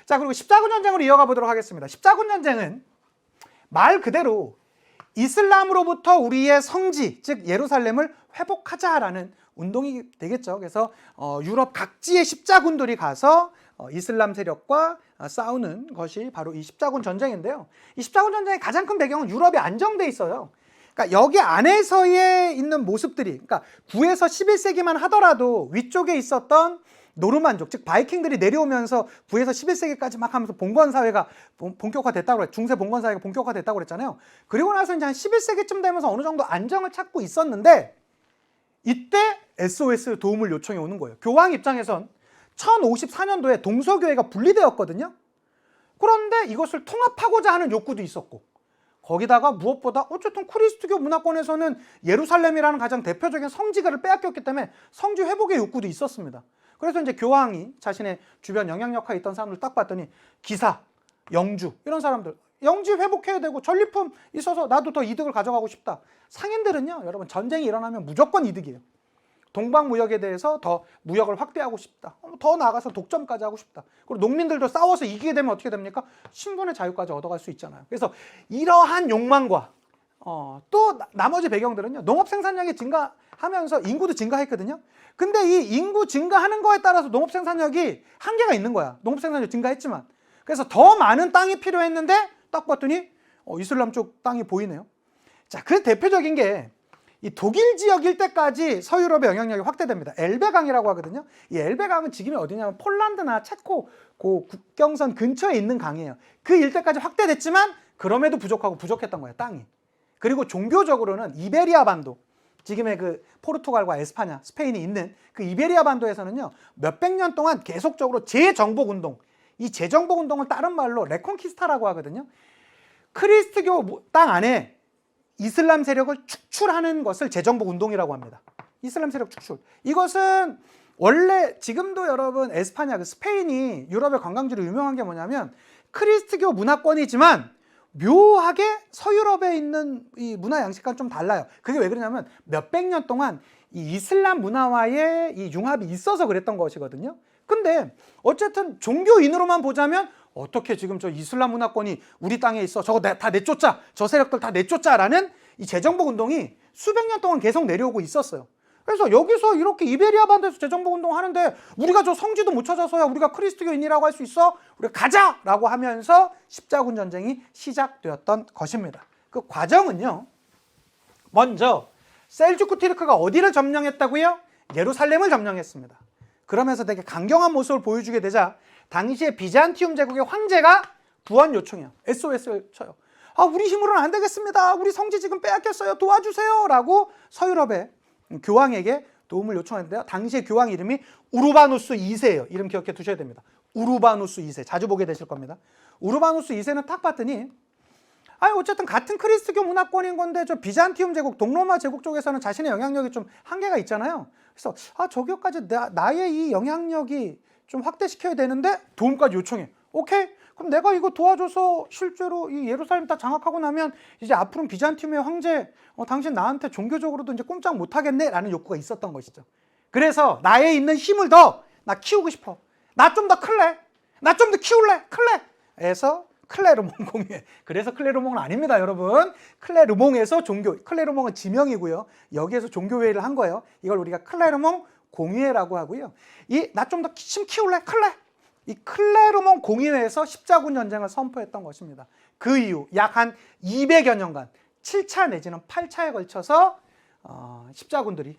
자, 그리고 십자군 전쟁으로 이어가 보도록 하겠습니다. 십자군 전쟁은 말 그대로 이슬람으로부터 우리의 성지, 즉 예루살렘을 회복하자라는 운동이 되겠죠. 그래서 유럽 각지의 십자군들이 가서 이슬람 세력과 싸우는 것이 바로 이 십자군 전쟁인데요. 이 십자군 전쟁의 가장 큰 배경은 유럽이 안정돼 있어요. 그러니까 여기 안에서의 있는 모습들이, 그러니까 9에서 11세기만 하더라도 위쪽에 있었던 노르만족, 즉 바이킹들이 내려오면서 9에서 11세기까지 막 하면서 봉건사회가 본격화됐다고 그랬죠. 중세 봉건사회가 본격화됐다고 그랬잖아요. 그리고 나서 이제 한 11세기쯤 되면서 어느 정도 안정을 찾고 있었는데 이때 SOS 도움을 요청해 오는 거예요. 교황 입장에선 1054년도에 동서교회가 분리되었거든요. 그런데 이것을 통합하고자 하는 욕구도 있었고, 거기다가 무엇보다 어쨌든 크리스트교 문화권에서는 예루살렘이라는 가장 대표적인 성지가를 빼앗겼기 때문에 성지 회복의 욕구도 있었습니다. 그래서 이제 교황이 자신의 주변 영향력하에 있던 사람들 딱 봤더니 기사, 영주 이런 사람들, 영지 회복해야 되고 전리품 있어서 나도 더 이득을 가져가고 싶다. 상인들은요, 여러분 전쟁이 일어나면 무조건 이득이에요. 동방무역에 대해서 더 무역을 확대하고 싶다. 더 나아가서 독점까지 하고 싶다. 그리고 농민들도 싸워서 이기게 되면 어떻게 됩니까? 신분의 자유까지 얻어갈 수 있잖아요. 그래서 이러한 욕망과 또 나머지 배경들은요, 농업 생산량이 증가하면서 인구도 증가했거든요. 근데 이 인구 증가하는 거에 따라서 농업 생산력이 한계가 있는 거야. 농업 생산력이 증가했지만. 그래서 더 많은 땅이 필요했는데 딱 봤더니 이슬람 쪽 땅이 보이네요. 자, 그 대표적인 게 이 독일 지역 일대까지 서유럽의 영향력이 확대됩니다. 엘베강이라고 하거든요. 이 엘베강은 지금이 어디냐면 폴란드나 체코 그 국경선 근처에 있는 강이에요. 그 일대까지 확대됐지만 그럼에도 부족했던 거예요, 땅이. 그리고 종교적으로는 이베리아 반도, 지금의 그 포르투갈과 에스파냐, 스페인이 있는 그 이베리아 반도에서는요, 몇백 년 동안 계속적으로 재정복 운동, 이 재정복 운동을 다른 말로 레콘키스타라고 하거든요. 크리스트교 땅 안에 이슬람 세력을 축출하는 것을 재정복 운동이라고 합니다. 이슬람 세력 축출. 이것은 원래 지금도 여러분 에스파냐, 그 스페인이 유럽의 관광지로 유명한 게 뭐냐면 크리스트교 문화권이지만 묘하게 서유럽에 있는 이 문화 양식과는 좀 달라요. 그게 왜 그러냐면 몇백 년 동안 이 이슬람 문화와의 이 융합이 있어서 그랬던 것이거든요. 근데 어쨌든 종교인으로만 보자면 어떻게 지금 저 이슬람 문화권이 우리 땅에 있어, 저거 다 내쫓자, 저 세력들 다 내쫓자라는 이 재정복 운동이 수백 년 동안 계속 내려오고 있었어요. 그래서 여기서 이렇게 이베리아 반도에서 재정복 운동 하는데 우리가 저 성지도 못 찾아서야 우리가 크리스트교인이라고 할 수 있어? 우리가 가자라고 하면서 십자군 전쟁이 시작되었던 것입니다. 그 과정은요, 먼저 셀주크 티르크가 어디를 점령했다고요? 예루살렘을 점령했습니다. 그러면서 되게 강경한 모습을 보여주게 되자 당시에 비잔티움 제국의 황제가 구원 요청해요. SOS를 쳐요. 우리 힘으로는 안 되겠습니다. 우리 성지 지금 빼앗겼어요. 도와주세요. 라고 서유럽의 교황에게 도움을 요청했는데요. 당시의 교황 이름이 우르바누스 2세예요. 이름 기억해 두셔야 됩니다. 우르바누스 2세. 자주 보게 되실 겁니다. 우르바누스 2세는 딱 봤더니 어쨌든 같은 크리스트교 문화권인 건데 저 비잔티움 제국, 동로마 제국 쪽에서는 자신의 영향력이 좀 한계가 있잖아요. 그래서 저기까지 나의 이 영향력이 좀 확대시켜야 되는데 도움까지 요청해. 오케이? 그럼 내가 이거 도와줘서 실제로 이 예루살렘 다 장악하고 나면 이제 앞으로는 비잔티움의 황제, 당신 나한테 종교적으로도 이제 꼼짝 못 하겠네? 라는 욕구가 있었던 것이죠. 그래서 나에 있는 힘을 더 나 키우고 싶어. 나 좀 더 클래? 나 좀 더 키울래? 클래? 해서 클레르몽 공유회. 그래서 클레르몽은 아닙니다, 여러분. 클레르몽에서 클레르몽은 지명이고요. 여기에서 종교회의를 한 거예요. 이걸 우리가 클레르몽 공유회라고 하고요. 나 좀 더 힘 키울래? 클레? 이 클레르몽 공유회에서 십자군 전쟁을 선포했던 것입니다. 그 이후 약 한 200여 년간 7차 내지는 8차에 걸쳐서 십자군들이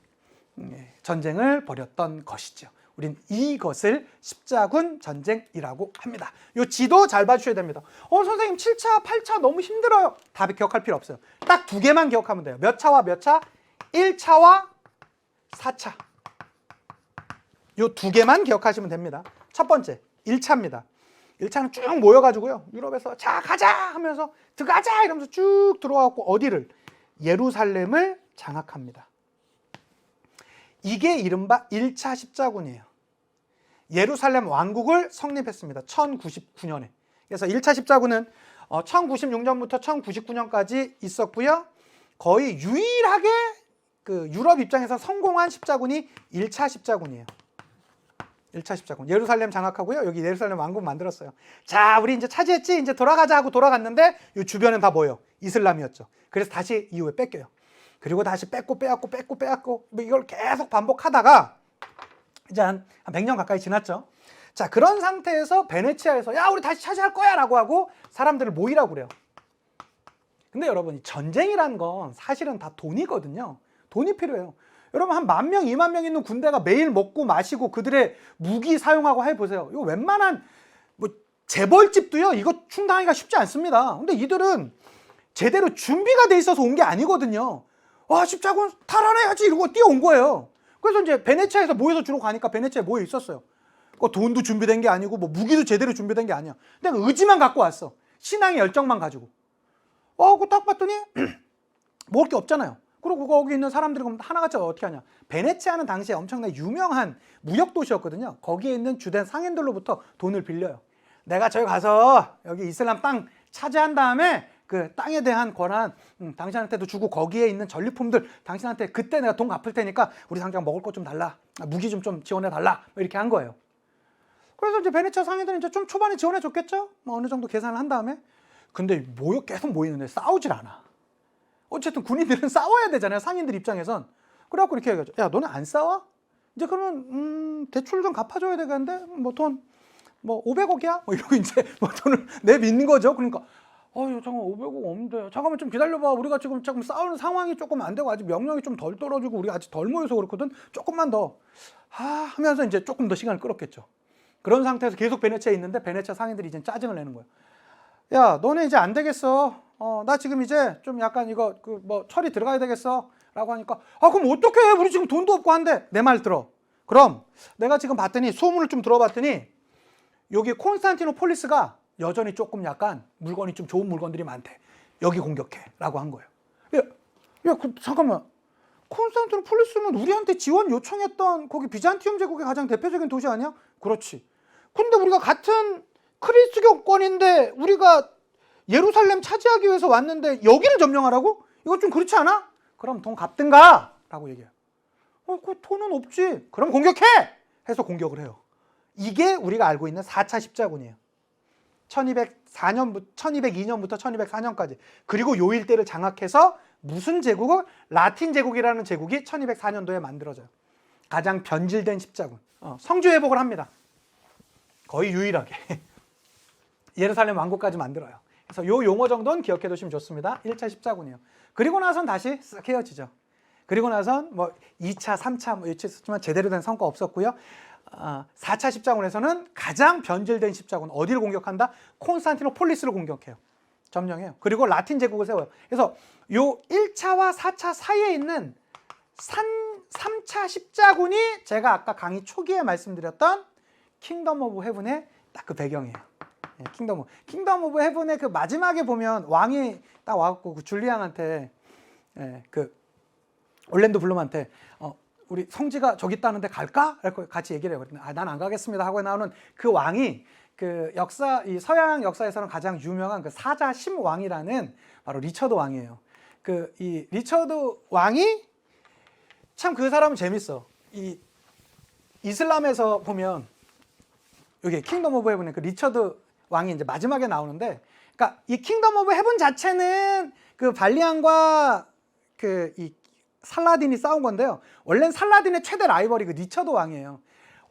전쟁을 벌였던 것이죠. 우린 이것을 십자군 전쟁이라고 합니다. 이 지도 잘 봐주셔야 됩니다. 선생님 7차, 8차 너무 힘들어요. 다 기억할 필요 없어요. 딱 두 개만 기억하면 돼요. 몇 차와 몇 차? 1차와 4차. 이 두 개만 기억하시면 됩니다. 첫 번째, 1차입니다. 1차는 쭉 모여가지고요. 유럽에서 자 가자 하면서 들어가자 이러면서 쭉 들어와갖고 어디를? 예루살렘을 장악합니다. 이게 이른바 1차 십자군이에요. 예루살렘 왕국을 성립했습니다. 1099년에. 그래서 1차 십자군은 1096년부터 1099년까지 있었고요. 거의 유일하게 그 유럽 입장에서 성공한 십자군이 1차 십자군이에요. 1차 십자군. 예루살렘 장악하고요. 여기 예루살렘 왕국 만들었어요. 자, 우리 이제 차지했지? 이제 돌아가자 하고 돌아갔는데 이 주변엔 다 뭐예요? 이슬람이었죠. 그래서 다시 이후에 뺏겨요. 그리고 다시 뺏고 뭐 이걸 계속 반복하다가 이제 한 100년 가까이 지났죠. 자, 그런 상태에서 베네치아에서 야, 우리 다시 차지할 거야 라고 하고 사람들을 모이라고 그래요. 근데 여러분, 이 전쟁이란 건 사실은 다 돈이거든요. 돈이 필요해요. 여러분, 한 10,000명, 20,000명 있는 군대가 매일 먹고 마시고 그들의 무기 사용하고 해보세요. 이거 웬만한 뭐 재벌집도요, 이거 충당하기가 쉽지 않습니다. 근데 이들은 제대로 준비가 돼 있어서 온 게 아니거든요. 와, 십자군 탈환해야지 이러고 뛰어온 거예요. 그래서 이제 베네치아에서 모여서 주로 가니까 베네치아에 모여 있었어요. 돈도 준비된 게 아니고 뭐 무기도 제대로 준비된 게 아니야. 근데 의지만 갖고 왔어. 신앙의 열정만 가지고. 그거 딱 봤더니 먹을 게 없잖아요. 그리고 거기 있는 사람들이 그럼 하나같이 어떻게 하냐. 베네치아는 당시에 엄청나게 유명한 무역 도시였거든요. 거기에 있는 주된 상인들로부터 돈을 빌려요. 내가 저기 가서 여기 이슬람 땅 차지한 다음에 그 땅에 대한 권한 당신한테도 주고 거기에 있는 전리품들 당신한테 그때 내가 돈 갚을 테니까 우리 당장 먹을 것 좀 달라. 무기 좀 지원해 달라. 이렇게 한 거예요. 그래서 이제 베네치아 상인들은 이제 좀 초반에 지원해 줬겠죠? 뭐 어느 정도 계산을 한 다음에. 근데 계속 모이는데 싸우질 않아. 어쨌든 군인들은 싸워야 되잖아요. 상인들 입장에선. 그래갖고 이렇게 얘기하죠. 야, 너네 안 싸워? 이제 그러면 대출 좀 갚아줘야 되겠는데 뭐 돈 뭐 500억이야? 뭐 이러고 이제 뭐 돈을 내밀는 거죠. 그러니까 잠깐 500억 없는데 잠깐만 좀 기다려봐. 우리가 지금 싸우는 상황이 조금 안 되고 아직 명령이 좀 덜 떨어지고 우리가 아직 덜 모여서 그렇거든. 조금만 더 하면서 이제 조금 더 시간을 끌었겠죠. 그런 상태에서 계속 베네치아에 있는데 베네치아 상인들이 이제 짜증을 내는 거예요. 야, 너네 이제 안 되겠어. 나 지금 이제 좀 약간 이거 뭐 처리 들어가야 되겠어. 라고 하니까 그럼 어떡해? 우리 지금 돈도 없고 한데. 내 말 들어. 그럼 내가 지금 봤더니 소문을 좀 들어봤더니 여기 콘스탄티노폴리스가 여전히 조금 약간 물건이 좀 좋은 물건들이 많대. 여기 공격해. 라고 한 거예요. 야, 잠깐만. 콘스탄티노폴리스면 우리한테 지원 요청했던 거기 비잔티움 제국의 가장 대표적인 도시 아니야? 그렇지. 근데 우리가 같은 크리스교권인데 우리가 예루살렘 차지하기 위해서 왔는데 여기를 점령하라고? 이거 좀 그렇지 않아? 그럼 돈 갚든가 라고 얘기해요. 그 돈은 없지. 그럼 공격해! 해서 공격을 해요. 이게 우리가 알고 있는 4차 십자군이에요. 1202년부터 1204년까지. 그리고 요 일대를 장악해서 무슨 제국을? 라틴 제국이라는 제국이 1204년도에 만들어져요. 가장 변질된 십자군. 성주 회복을 합니다. 거의 유일하게. 예루살렘 왕국까지 만들어요. 그래서 요 용어 정도는 기억해 두시면 좋습니다. 1차 십자군이에요. 그리고 나선 다시 쓱 헤어지죠. 그리고 나선 뭐 2차, 3차 뭐 있었지만 제대로 된 성과 없었고요. 4차 십자군에서는 가장 변질된 십자군 어디를 공격한다? 콘스탄티노폴리스를 공격해요. 점령해요. 그리고 라틴 제국을 세워요. 그래서 요 1차와 4차 사이에 있는 3차 십자군이 제가 아까 강의 초기에 말씀드렸던 킹덤 오브 헤븐의 딱 그 배경이에요. 킹덤 오브 헤븐의 그 마지막에 보면 왕이 딱 와갖고 그 줄리앙한테 그 올랜도 블룸한테 우리 성지가 저기 있다는데 갈까? 이렇게 같이 얘기를 해요. 그랬더니 난 안 가겠습니다 하고 나오는 그 왕이 그 이 서양 역사에서는 가장 유명한 그 사자 심왕이라는 바로 리처드 왕이에요. 이 리처드 왕이 참 그 사람은 재밌어. 이 이슬람에서 보면 여기 킹덤 오브 헤븐의 그 리처드 왕이 이제 마지막에 나오는데, 그러니까 이 킹덤 오브 헤븐 자체는 그 발리안과 이 살라딘이 싸운 건데요. 원래는 살라딘의 최대 라이벌이 그 리처드 왕이에요.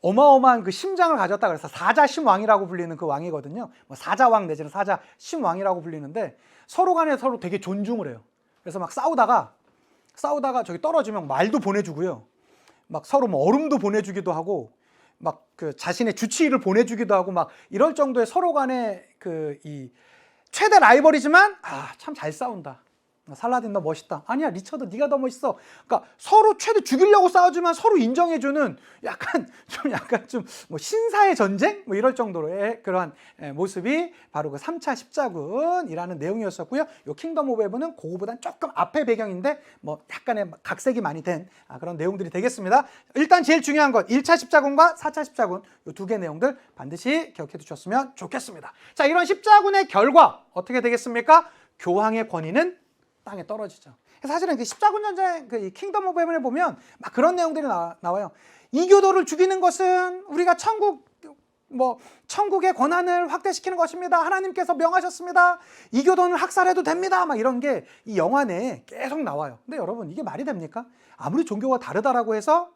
어마어마한 그 심장을 가졌다 그래서 사자 심왕이라고 불리는 그 왕이거든요. 뭐 사자왕 내지는 사자 심왕이라고 불리는데 서로 간에 서로 되게 존중을 해요. 그래서 막 싸우다가 저기 떨어지면 말도 보내주고요. 막 서로 뭐 얼음도 보내주기도 하고 막 그 자신의 주치의를 보내주기도 하고 막 이럴 정도의 서로 간에 이 최대 라이벌이지만 참 잘 싸운다. 살라딘 너 멋있다. 아니야 리처드 네가 더 멋있어. 그러니까 서로 최대 죽이려고 싸우지만 서로 인정해주는 약간 좀 뭐 신사의 전쟁 뭐 이럴 정도로의 그러한 모습이 바로 그 3차 십자군이라는 내용이었었고요. 요 킹덤 오브 헤븐은 그거보단 조금 앞의 배경인데 뭐 약간의 각색이 많이 된 그런 내용들이 되겠습니다. 일단 제일 중요한 건 1차 십자군과 4차 십자군 요 두 개 내용들 반드시 기억해 두셨으면 좋겠습니다. 자, 이런 십자군의 결과 어떻게 되겠습니까? 교황의 권위는 땅에 떨어지죠. 사실은 그 십자군 전쟁, 그 킹덤 오브 헤븐에 보면 막 그런 내용들이 나와요. 이교도를 죽이는 것은 우리가 천국의 권한을 확대시키는 것입니다. 하나님께서 명하셨습니다. 이교도는 학살해도 됩니다. 막 이런 게 이 영화 내에 계속 나와요. 근데 여러분, 이게 말이 됩니까? 아무리 종교가 다르다라고 해서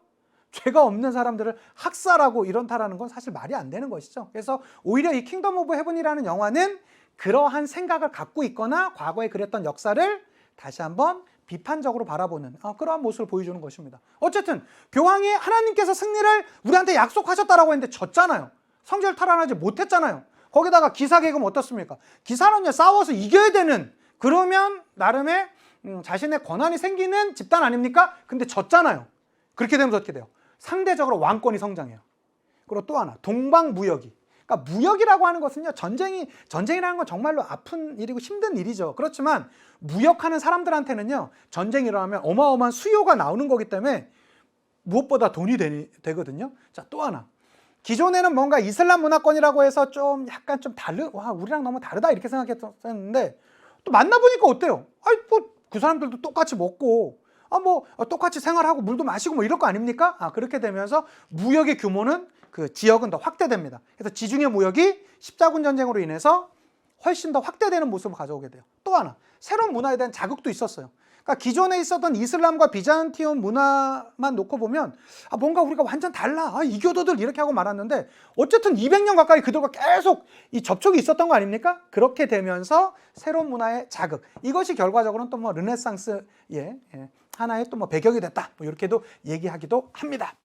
죄가 없는 사람들을 학살하고 이런다라는 건 사실 말이 안 되는 것이죠. 그래서 오히려 이 킹덤 오브 헤븐이라는 영화는 그러한 생각을 갖고 있거나 과거에 그랬던 역사를 다시 한번 비판적으로 바라보는 그러한 모습을 보여주는 것입니다. 어쨌든 교황이 하나님께서 승리를 우리한테 약속하셨다라고 했는데 졌잖아요. 성전을 탈환하지 못했잖아요. 거기다가 기사 계급 어떻습니까? 기사는요, 싸워서 이겨야 되는, 그러면 나름의 자신의 권한이 생기는 집단 아닙니까? 근데 졌잖아요. 그렇게 되면 어떻게 돼요? 상대적으로 왕권이 성장해요. 그리고 또 하나, 동방무역이. 그러니까 무역이라고 하는 것은요, 전쟁이라는 건 정말로 아픈 일이고 힘든 일이죠. 그렇지만 무역하는 사람들한테는요, 전쟁이 일어나면 어마어마한 수요가 나오는 거기 때문에 무엇보다 돈이 되거든요. 자, 또 하나, 기존에는 뭔가 이슬람 문화권이라고 해서 좀 약간 좀 우리랑 너무 다르다 이렇게 생각했었는데 또 만나보니까 어때요? 그 사람들도 똑같이 먹고 똑같이 생활하고 물도 마시고 이럴 거 아닙니까? 그렇게 되면서 무역의 규모는 그 지역은 더 확대됩니다. 그래서 지중해 무역이 십자군 전쟁으로 인해서 훨씬 더 확대되는 모습을 가져오게 돼요. 또 하나, 새로운 문화에 대한 자극도 있었어요. 그러니까 기존에 있었던 이슬람과 비잔티움 문화만 놓고 보면 뭔가 우리가 완전 달라. 이교도들 이렇게 하고 말았는데 어쨌든 200년 가까이 그들과 계속 이 접촉이 있었던 거 아닙니까? 그렇게 되면서 새로운 문화의 자극. 이것이 결과적으로는 또 르네상스의 하나의 또 배경이 됐다. 이렇게도 얘기하기도 합니다.